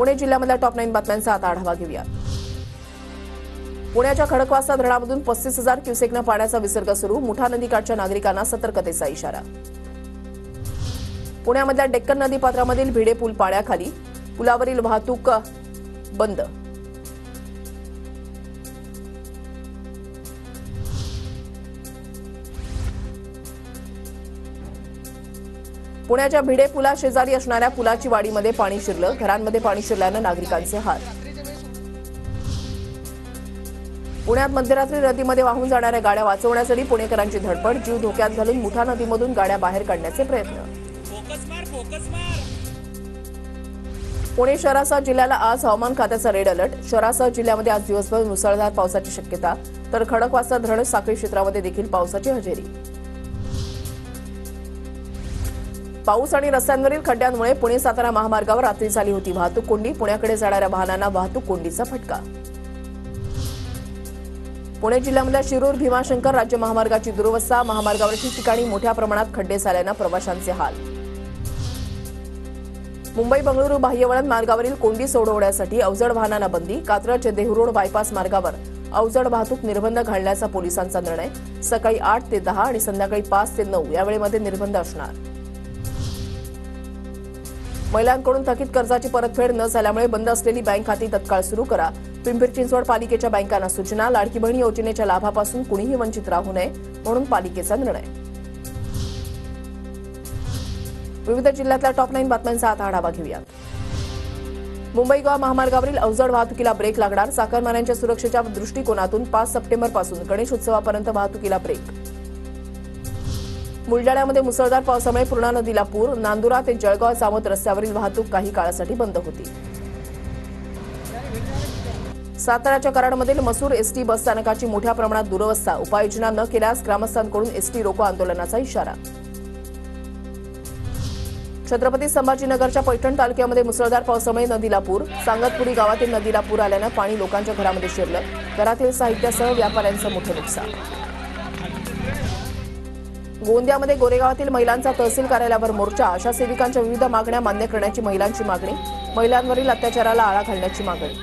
Pune जिल्ह्यामधल्या top 9 बातम्यांचा आता आढावा घेऊया। पुण्याच्या खडकवासला धरणामधून 35,000 क्युसेकनं पाण्याचा विसर्ग सुरू, मुठा नदीकाठच्या नागरिकांना सतर्कतेचा इशारा। पुण्यामधल्या डेक्कन नदीपात्रामधील भिडे पूल पाण्याखाली, पुलावरील वाहतूक बंद। पुण्याच्या भिडे पुला शेजारी असणाऱ्या पुलाची वाडीमध्ये पाणी शिरलं, घरांमध्ये पाणी शिरल्यानं नागरिकांचे हाल। पुण्यात मध्यरात्री नदीमध्ये वाहून जाणाऱ्या गाड्या वाचवण्यासाठी पुणेकरांची धडपड, जीव धोक्यात घालून मुठा नदीमधून गाड्या बाहेर काढण्याचे प्रयत्न। पुणे शहरासह जिल्ह्याला आज हवामान खात्याचा रेड अलर्ट, शहरासह जिल्ह्यामध्ये आज दिवसभर मुसळधार पावसाची शक्यता, तर खडकवासला धरण साखळी क्षेत्रामध्ये देखील पावसाची हजेरी। पाऊस आणि रस्त्यांवरील खड्ड्यांमुळे पुणे सातारा महामार्गावर रात्री झाली होती वाहतूक कोंडी, पुण्याकडे जाणाऱ्या वाहनांना वाहतूक कोंडीचा फटका। पुणे जिल्ह्यामधल्या शिरूर भीमाशंकर राज्य महामार्गाची दुरवस्था, महामार्गावर ठिकठिकाणी मोठ्या प्रमाणात खड्डे झाल्यानं प्रवाशांचे हाल। मुंबई बंगळुरू बाह्यवळण मार्गावरील कोंडी सोडवण्यासाठी अवजड वाहनांना बंदी, कात्रज देहू बायपास मार्गावर अवजड वाहतूक निर्बंध घालण्याचा पोलिसांचा निर्णय, सकाळी 8 ते 10 आणि संध्याकाळी 5 ते 9 या वेळेमध्ये निर्बंध असणार। महिलांकडून थकीत कर्जाची परतफेड न झाल्यामुळे बंद असलेली बँक खाती तत्काळ सुरू करा, पिंपरी चिंचवड पालिकेच्या बँकांना सूचना, लाडकी बहीण योजनेच्या लाभापासून कुणीही वंचित राहू नये म्हणून पालिकेचा निर्णय। विविध जिल्ह्यातल्या टॉप 9 बातम्यांचा आता आढावा घेऊया। मुंबई गोवा महामार्गावरील अवजड वाहतुकीला ब्रेक लागणार, चाकरमान्यांच्या सुरक्षेच्या दृष्टिकोनातून 5 सप्टेंबरपासून गणेश उत्सवापर्यंत वाहतुकीला ब्रेक। बुलडाण्यामध्ये मुसळधार पावसामुळे पूर्णा नदीला पूर, नांदुरा ते जळगाव जामोद रस्त्यावरील वाहतूक काही काळासाठी बंद होती। साताऱ्याच्या कराडमधील मसूर एसटी बस स्थानकाची मोठ्या प्रमाणात दुरवस्था, उपाययोजना न केल्यास ग्रामस्थांकडून एसटी रोको आंदोलनाचा इशारा। छत्रपती संभाजीनगरच्या पैठण तालुक्यामध्ये मुसळधार पावसामुळे नदीला पूर, सांगतपुरी गावातील नदीला पूर आल्यानं पाणी लोकांच्या घरामध्ये शिरलं, घरातील साहित्यासह व्यापाऱ्यांचं मोठं नुकसान। गोंदियामध्ये गोरेगावातील महिलांचा तहसील कार्यालयावर मोर्चा, आशा सेविकांच्या विविध मागण्या मान्य करण्याची महिलांची मागणी, महिलांवरील अत्याचाराला आळा घालण्याची मागणी।